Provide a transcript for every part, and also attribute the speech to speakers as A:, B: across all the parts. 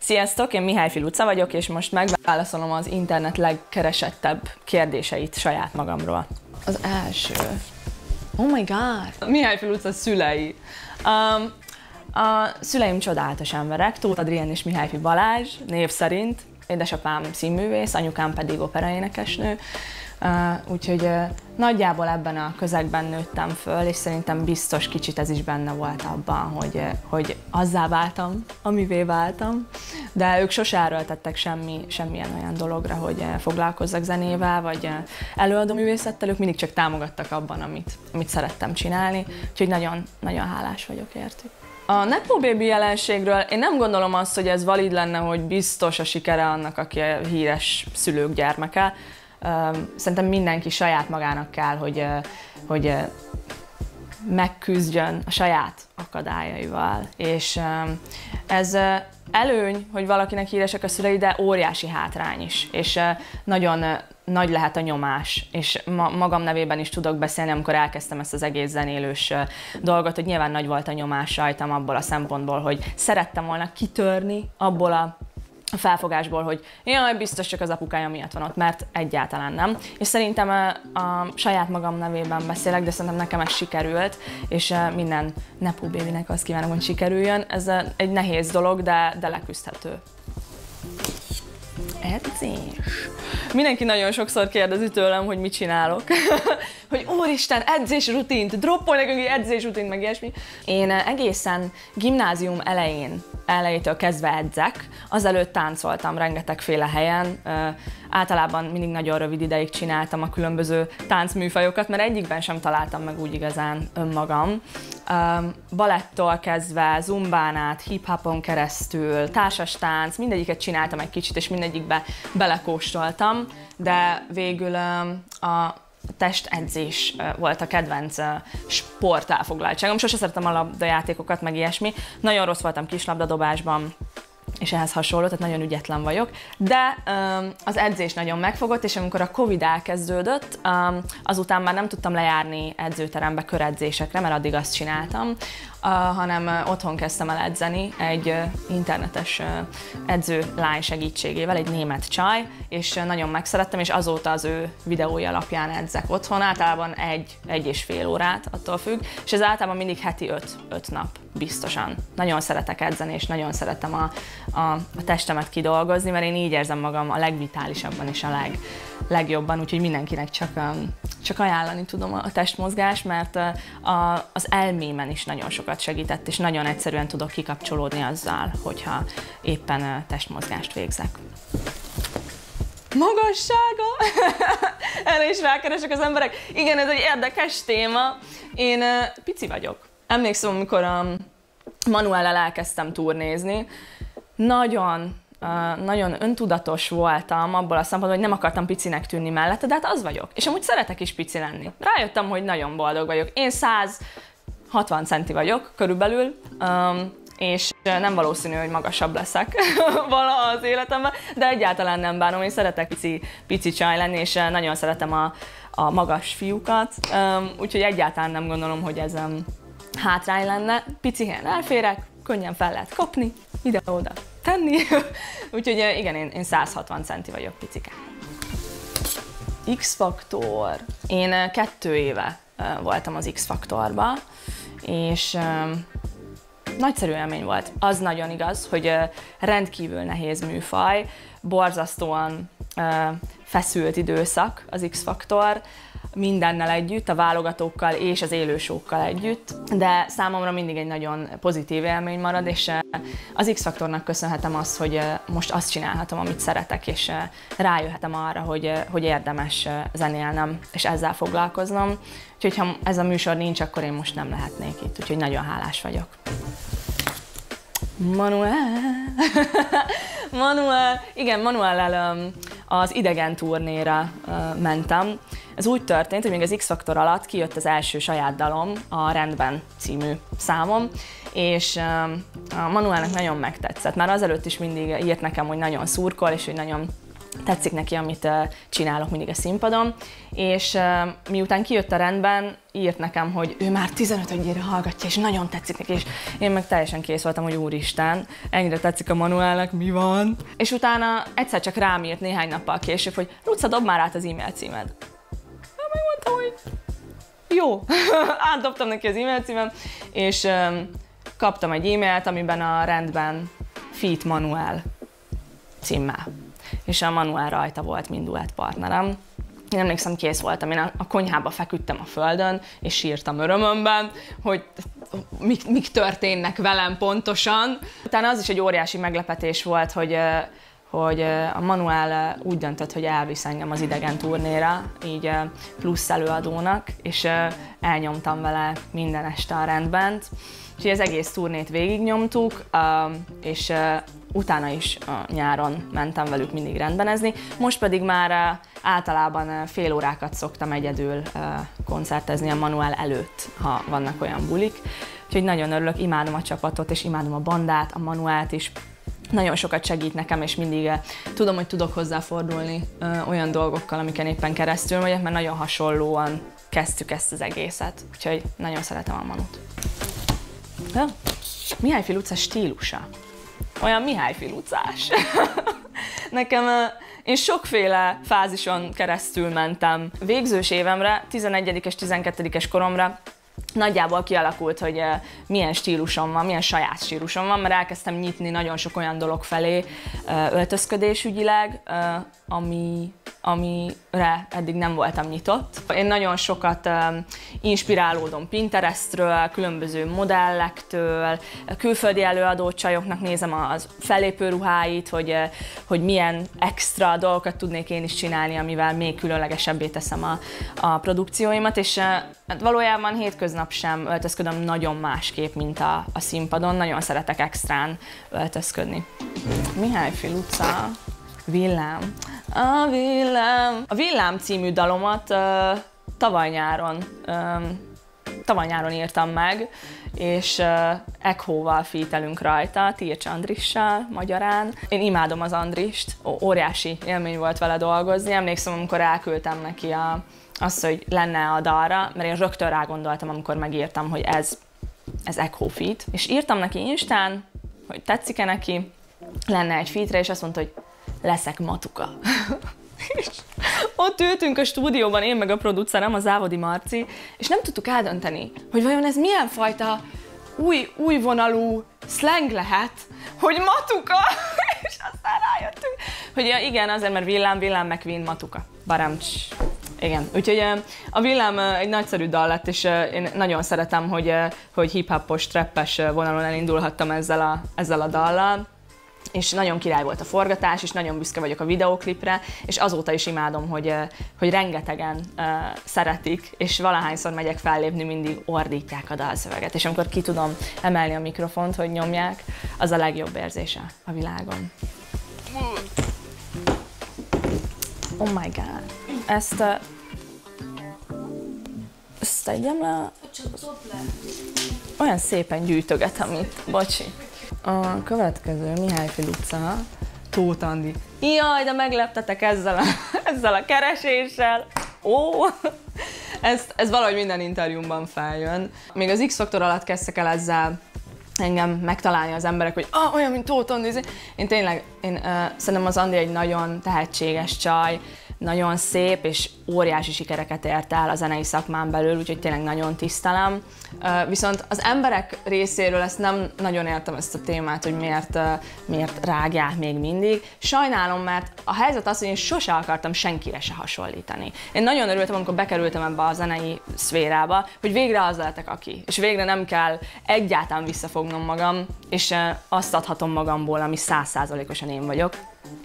A: Sziasztok, én Mihályfi Luca vagyok, és most megválaszolom az internet legkeresettebb kérdéseit saját magamról. Az első. Oh my god! Mihályfi Luca szülei. A szüleim csodálatos emberek, Tóth Adrián és Mihályfi Balázs, név szerint. Édesapám színművész, anyukám pedig operaénekesnő. Úgyhogy nagyjából ebben a közegben nőttem föl, és szerintem biztos kicsit ez is benne volt abban, hogy azzá váltam, amivé váltam. De ők sose erőltettek semmilyen olyan dologra, hogy foglalkozzak zenével, vagy előadóművészettel, ők mindig csak támogattak abban, amit szerettem csinálni, úgyhogy nagyon, nagyon hálás vagyok értük. A Nepo Baby jelenségről én nem gondolom azt, hogy ez valid lenne, hogy biztos a sikere annak, aki a híres szülők gyermeke. Szerintem mindenki saját magának kell, hogy megküzdjön a saját akadályaival. És ez előny, hogy valakinek híresek a szülei, de óriási hátrány is. És nagyon nagy lehet a nyomás, és magam nevében is tudok beszélni, amikor elkezdtem ezt az egész zenélős dolgot, hogy nyilván nagy volt a nyomás rajtam abból a szempontból, hogy szerettem volna kitörni abból a felfogásból, hogy jaj, biztos csak az apukája miatt van ott, mert egyáltalán nem. És szerintem a saját magam nevében beszélek, de szerintem nekem ez sikerült, és minden Nepo Babynek azt kívánom, hogy sikerüljön. Ez egy nehéz dolog, de leküzdhető. Edzés. Mindenki nagyon sokszor kérdezi tőlem, hogy mit csinálok. Hogy úristen, edzésrutint, droppolj nekünk egy edzésrutint, meg ilyesmi. Én egészen gimnázium elejétől kezdve edzek. Azelőtt táncoltam rengetegféle helyen. Általában mindig nagyon rövid ideig csináltam a különböző táncműfajokat, mert egyikben sem találtam meg úgy igazán önmagam. Balettól kezdve, zumbán át, hip-hopon keresztül, társas tánc, mindegyiket csináltam egy kicsit, és mindegyikbe belekóstoltam, de végül a testedzés volt a kedvenc sportelfoglaltságom. Sose szerettem a labdajátékokat, meg ilyesmi. Nagyon rossz voltam kislabdadobásban, és ehhez hasonló, tehát nagyon ügyetlen vagyok. De az edzés nagyon megfogott, és amikor a Covid elkezdődött, azután már nem tudtam lejárni edzőterembe köredzésekre, mert addig azt csináltam, hanem otthon kezdtem el edzeni egy internetes edzőlány segítségével, egy német csaj, és nagyon megszerettem, és azóta az ő videói alapján edzek otthon, általában egy és fél órát, attól függ, és ez általában mindig heti 5 nap, biztosan. Nagyon szeretek edzeni, és nagyon szeretem a testemet kidolgozni, mert én így érzem magam a legvitálisabban és a legjobban, úgyhogy mindenkinek csak ajánlani tudom a testmozgást, mert az elmémen is nagyon sokat segített, és nagyon egyszerűen tudok kikapcsolódni azzal, hogyha éppen testmozgást végzek. Magassága! Erre is rákeresek az emberek. Igen, ez egy érdekes téma. Én pici vagyok. Emlékszem, amikor a Manuellel elkezdtem turnézni, nagyon öntudatos voltam abból a szempontból, hogy nem akartam picinek tűnni mellette, de hát az vagyok. És amúgy szeretek is pici lenni. Rájöttem, hogy nagyon boldog vagyok. Én 160 centi vagyok körülbelül, és nem valószínű, hogy magasabb leszek valaha az életemben, de egyáltalán nem bánom. Én szeretek pici csaj lenni, és nagyon szeretem a magas fiúkat, úgyhogy egyáltalán nem gondolom, hogy ez hátrány lenne. Pici helyen elférek, könnyen fel lehet kapni, ide-oda tenni. Úgyhogy igen, én 160 centi vagyok, picike. X-faktor. Én 2 éve voltam az X-faktorba, és nagyszerű élmény volt. Az nagyon igaz, hogy rendkívül nehéz műfaj, borzasztóan feszült időszak az X-faktor, mindennel együtt, a válogatókkal és az élősókkal együtt, de számomra mindig egy nagyon pozitív élmény marad, és az X-faktornak köszönhetem azt, hogy most azt csinálhatom, amit szeretek, és rájöhetem arra, hogy érdemes zenélnem, és ezzel foglalkoznom. Úgyhogy ha ez a műsor nincs, akkor én most nem lehetnék itt, úgyhogy nagyon hálás vagyok. Igen, Manuellel az idegen turnéra mentem. Ez úgy történt, hogy még az X-faktor alatt kijött az első saját dalom, a Rendben című számom, és a Manuelnek nagyon megtetszett. Már azelőtt is mindig írt nekem, hogy nagyon szurkol, és hogy nagyon tetszik neki, amit csinálok mindig a színpadon, és miután kijött a rendben, írt nekem, hogy ő már 15-ére hallgatja, és nagyon tetszik neki, és én meg teljesen kész voltam, hogy úristen, ennyire tetszik a Manuelnek, mi van? És utána egyszer csak rám írt néhány nappal később, hogy Luca, dobd már át az e-mail címed. Megmondtam, hogy jó, átdobtam neki az e-mail címem, és kaptam egy e-mailt, amiben a rendben Feat Manuel címmel. És a Manuel rajta volt, mint duett partnerem. Én emlékszem, kész voltam, én a konyhába feküdtem a földön, és sírtam örömömben, hogy mik történnek velem pontosan. Utána az is egy óriási meglepetés volt, hogy a Manuel úgy döntött, hogy elvisz engem az idegen turnéra, így plusz előadónak, és elnyomtam vele minden este a rendben. Úgyhogy az egész turnét végignyomtuk, és utána is nyáron mentem velük mindig rendbenezni. Most pedig már általában fél órákat szoktam egyedül koncertezni a Manuel előtt, ha vannak olyan bulik. Úgyhogy nagyon örülök, imádom a csapatot, és imádom a bandát, a Manuelt is. Nagyon sokat segít nekem, és mindig tudom, hogy tudok hozzáfordulni olyan dolgokkal, amiken éppen keresztül megyek, mert nagyon hasonlóan kezdtük ezt az egészet. Úgyhogy nagyon szeretem a Manut. Ja. Mihályfi Luca stílusa. Olyan Mihályfi Lucás. Nekem, én sokféle fázison keresztül mentem. Végzős évemre, 11. és 12-es koromra nagyjából kialakult, hogy milyen stílusom van, milyen saját stílusom van, mert elkezdtem nyitni nagyon sok olyan dolog felé öltözködésügyileg, amire eddig nem voltam nyitott. Én nagyon sokat inspirálódom Pinterestről, különböző modellektől, külföldi előadó csajoknak nézem az fellépő ruháit, hogy milyen extra dolgokat tudnék én is csinálni, amivel még különlegesebbé teszem a produkcióimat, és hát valójában hétköznap sem öltözködöm nagyon másképp, mint a színpadon. Nagyon szeretek extrán öltözködni. Mihályfi Luca, Villám. A Villám. A Villám című dalomat tavaly nyáron írtam meg, és Ekhóval featelünk rajta, Tilcs Andrissal, magyarán. Én imádom az Andrist, óriási élmény volt vele dolgozni. Emlékszem, amikor elküldtem neki azt, hogy lenne a dalra, mert én rögtön rágondoltam, amikor megírtam, hogy ez Echo feat. És írtam neki Instán, hogy tetszik-e neki, lenne egy featre, és azt mondta, hogy leszek Matuka. És ott ültünk a stúdióban, én meg a producerem, a Závodi Marci, és nem tudtuk eldönteni, hogy vajon ez milyen fajta új vonalú slang lehet, hogy Matuka, és aztán rájöttünk, hogy ja, igen, azért, mert Villám, McQueen, Matuka. Baramcs. Igen, úgyhogy a Villám egy nagyszerű dal lett, és én nagyon szeretem, hogy hip-hopos, trappes vonalon elindulhattam ezzel a dallal. És nagyon király volt a forgatás, és nagyon büszke vagyok a videóklipre, és azóta is imádom, hogy rengetegen szeretik, és valahányszor megyek fellépni, mindig ordítják a dalszöveget, és amikor ki tudom emelni a mikrofont, hogy nyomják, az a legjobb érzése a világon. Oh my god. Ezt tegyem le? Olyan szépen gyűjtögetem itt, bocsi. A következő Mihályfi Luca, Tóth Andi. Jaj, de megleptetek ezzel a kereséssel. Ó, ez valahogy minden interjúmban feljön. Még az X-faktor alatt kezdtek el ezzel engem megtalálni az emberek, hogy olyan, mint Tóth Andi. Én szerintem az Andi egy nagyon tehetséges csaj, nagyon szép és óriási sikereket ért el a zenei szakmán belül, úgyhogy tényleg nagyon tisztelem. Viszont az emberek részéről ezt nem nagyon értem, ezt a témát, hogy miért rágják még mindig. Sajnálom, mert a helyzet az, hogy én sose akartam senkire se hasonlítani. Én nagyon örültem, amikor bekerültem ebbe a zenei szférába, hogy végre az lehetek aki. És végre nem kell egyáltalán visszafognom magam, és azt adhatom magamból, ami 100%-osan én vagyok.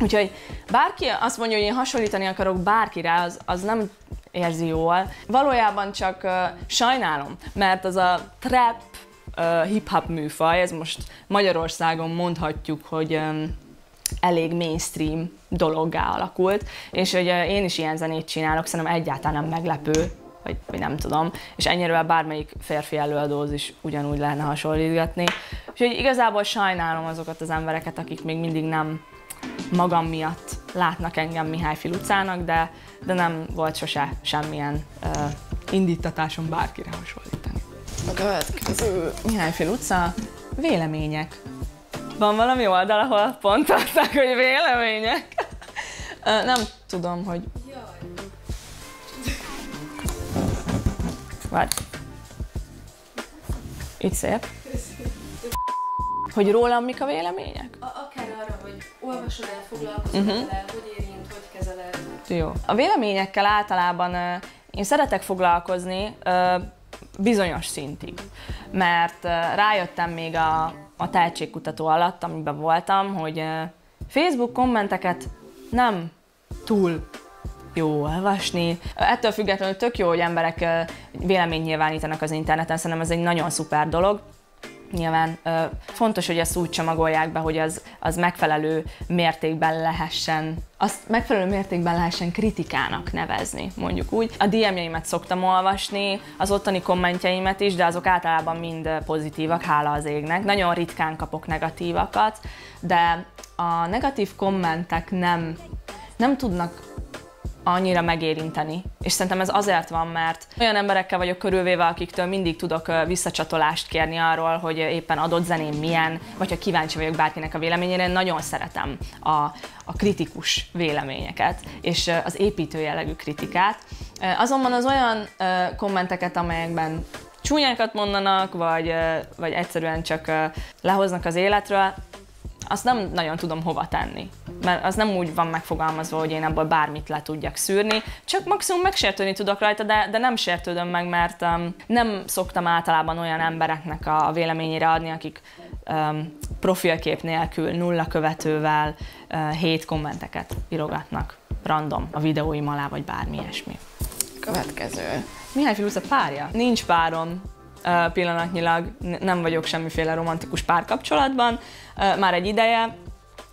A: Úgyhogy bárki azt mondja, hogy én hasonlítani akarok bárkire, az nem érzi jól. Valójában csak sajnálom, mert az a trap hip-hop műfaj, ez most Magyarországon mondhatjuk, hogy elég mainstream dologgá alakult, és hogy én is ilyen zenét csinálok, szerintem egyáltalán nem meglepő, vagy nem tudom, és ennyire bármelyik férfi előadóhoz is ugyanúgy lehetne hasonlítgatni. Úgyhogy igazából sajnálom azokat az embereket, akik még mindig nem magam miatt látnak engem Mihályfi Lucának, de nem volt sose semmilyen indítatásom bárkire hasonlítani.
B: A következő.
A: Mihályfi Luca, vélemények. Van valami oldal, ahol pont adták, hogy vélemények? Nem tudom, hogy... Várj. Így szép. Hogy rólam mik a vélemények?
B: Akár arra, hogy olvasod el, foglalkozol vele, hogy érint, hogy kezeled.
A: Jó. A véleményekkel általában én szeretek foglalkozni bizonyos szintig, mert rájöttem még a tehetségkutató alatt, amiben voltam, hogy Facebook kommenteket nem túl jó olvasni. Ettől függetlenül tök jó, hogy emberek véleményt nyilvánítanak az interneten, szerintem ez egy nagyon szuper dolog. Nyilván fontos, hogy ezt úgy csomagolják be, hogy az megfelelő mértékben lehessen kritikának nevezni, mondjuk úgy. A DM-jeimet szoktam olvasni, az ottani kommentjeimet is, de azok általában mind pozitívak, hála az égnek. Nagyon ritkán kapok negatívakat, de a negatív kommentek nem tudnak annyira megérinteni. És szerintem ez azért van, mert olyan emberekkel vagyok körülvéve, akiktől mindig tudok visszacsatolást kérni arról, hogy éppen adott zeném milyen, vagy ha kíváncsi vagyok bárkinek a véleményére, én nagyon szeretem a kritikus véleményeket, és az építő jellegű kritikát. Azonban az olyan kommenteket, amelyekben csúnyákat mondanak, vagy egyszerűen csak lehoznak az életről, azt nem nagyon tudom hova tenni, mert az nem úgy van megfogalmazva, hogy én ebből bármit le tudjak szűrni, csak maximum megsértődni tudok rajta, de nem sértődöm meg, mert nem szoktam általában olyan embereknek a véleményére adni, akik profilkép nélkül, 0 követővel 7 kommenteket írogatnak random a videóim alá, vagy bármi ilyesmi.
B: Következő.
A: Mihályfi Luca párja? Nincs párom. Pillanatnyilag nem vagyok semmiféle romantikus párkapcsolatban, már egy ideje,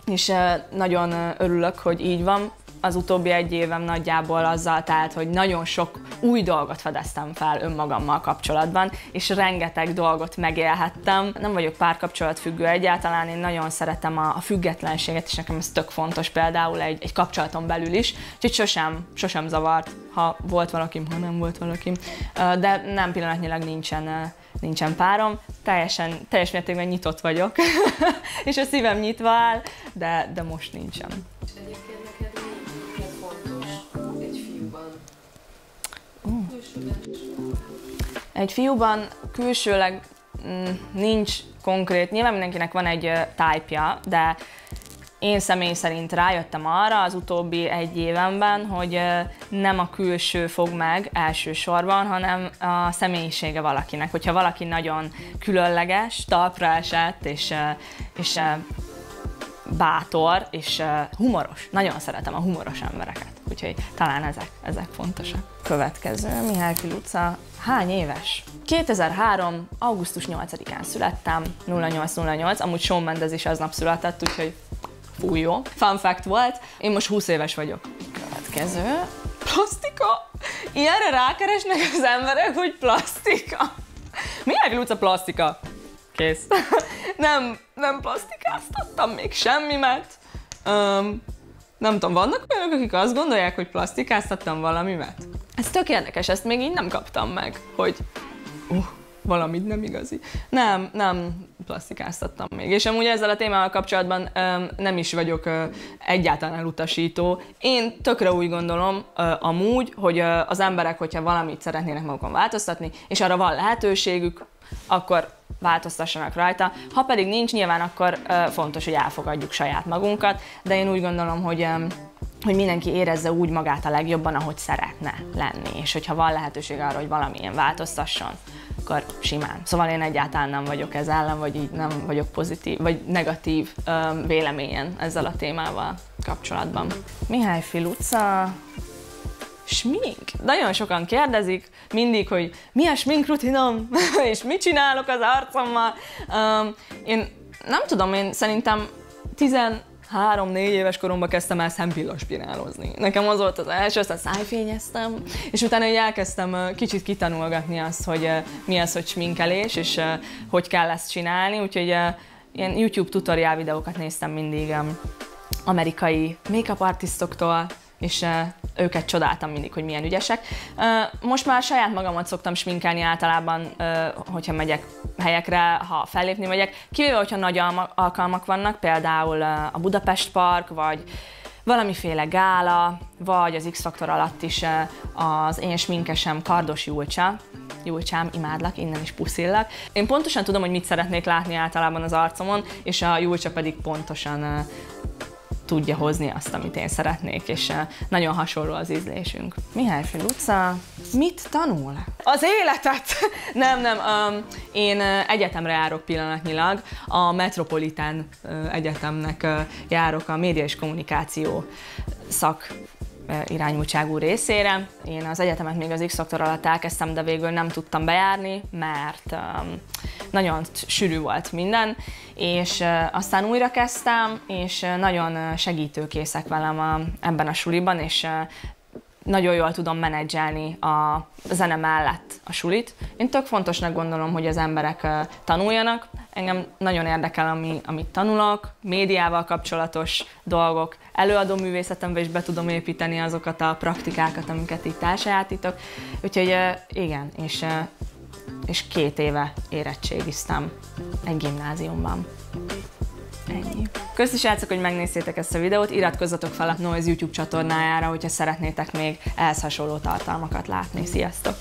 A: és nagyon örülök, hogy így van. Az utóbbi 1 évem nagyjából azzal telt, hogy nagyon sok új dolgot fedeztem fel önmagammal kapcsolatban, és rengeteg dolgot megélhettem. Nem vagyok párkapcsolatfüggő egyáltalán, én nagyon szeretem a függetlenséget, és nekem ez tök fontos például egy kapcsolaton belül is, úgyhogy sosem zavart, ha volt valakim, ha nem volt valakim, de nem, pillanatnyilag nincsen párom, teljes mértékben nyitott vagyok, és a szívem nyitva áll, de most nincsen.
B: Egyébként neked mi fontos egy fiúban?
A: Egy fiúban külsőleg nincs konkrét, nyilván mindenkinek van egy type-ja, de én személy szerint rájöttem arra az utóbbi 1 évemben, hogy nem a külső fog meg elsősorban, hanem a személyisége valakinek. Hogyha valaki nagyon különleges, talpra esett, és bátor, és humoros. Nagyon szeretem a humoros embereket, úgyhogy talán ezek fontosak. Következő, Mihályfi Luca. Hány éves? 2003. augusztus 8-án születtem, 0808, amúgy Shawn Mendes is aznap született, úgyhogy fú, jó. Fun fact volt, én most 20 éves vagyok.
B: Következő.
A: Plasztika? Ilyenre rákeresnek az emberek, hogy plasztika? Mihályfi Luca plasztika? Kész. Nem plasztikáztattam még semmimet. Nem tudom, vannak olyanok, akik azt gondolják, hogy plasztikáztattam valamimet? Ez tök érdekes, ezt még így nem kaptam meg, hogy valamit nem igazi. Nem plasztikáztattam még. És amúgy ezzel a témával kapcsolatban nem is vagyok egyáltalán elutasító. Én tökre úgy gondolom amúgy, hogy az emberek, hogyha valamit szeretnének magukon változtatni, és arra van lehetőségük, akkor változtassanak rajta. Ha pedig nincs, nyilván akkor fontos, hogy elfogadjuk saját magunkat, de én úgy gondolom, hogy mindenki érezze úgy magát a legjobban, ahogy szeretne lenni, és hogyha van lehetőség arra, hogy valamilyen változtasson, akkor simán. Szóval én egyáltalán nem vagyok ez ellen, vagy így nem vagyok pozitív, vagy negatív véleményen ezzel a témával kapcsolatban. Mihályfi Luca... Smink. Nagyon sokan kérdezik mindig, hogy mi a sminkrutinom, és mit csinálok az arcommal. Én nem tudom, én szerintem 13-4 éves koromban kezdtem el szempillaspirálózni. Nekem az volt az első, aztán szájfényeztem, és utána így elkezdtem kicsit kitanulgatni azt, hogy mi az, hogy sminkelés, és hogy kell ezt csinálni, úgyhogy ilyen YouTube tutoriál videókat néztem mindig amerikai make-up artistoktól, és őket csodáltam mindig, hogy milyen ügyesek. Most már saját magamat szoktam sminkelni általában, hogyha megyek helyekre, ha fellépni megyek, kivéve, hogyha nagy alkalmak vannak, például a Budapest Park, vagy valamiféle gála, vagy az X-faktor alatt is az én sminkesem Kardos Julcsa. Julcsám, imádlak, innen is puszillak. Én pontosan tudom, hogy mit szeretnék látni általában az arcomon, és a Julcsa pedig pontosan tudja hozni azt, amit én szeretnék, és nagyon hasonló az ízlésünk. Mihály Luca mit tanul? Az életet! Nem. Én egyetemre járok pillanatnyilag, a Metropolitán Egyetemnek járok a média és kommunikáció szak irányultságú részére. Én az egyetemet még az X-faktor alatt elkezdtem, de végül nem tudtam bejárni, mert nagyon sűrű volt minden, és aztán újra kezdtem, és nagyon segítőkészek velem ebben a suliban, és nagyon jól tudom menedzselni a zene mellett a sulit. Én tök fontosnak gondolom, hogy az emberek tanuljanak. Engem nagyon érdekel, amit tanulok, médiával kapcsolatos dolgok. Előadó művészetembe is be tudom építeni azokat a praktikákat, amiket itt elsajátítok. Úgyhogy igen, és 2 éve érettségiztem egy gimnáziumban. Ennyi. Köszi srácok, hogy megnéztétek ezt a videót, iratkozzatok fel a Noise YouTube csatornájára, hogyha szeretnétek még ehhez hasonló tartalmakat látni. Sziasztok!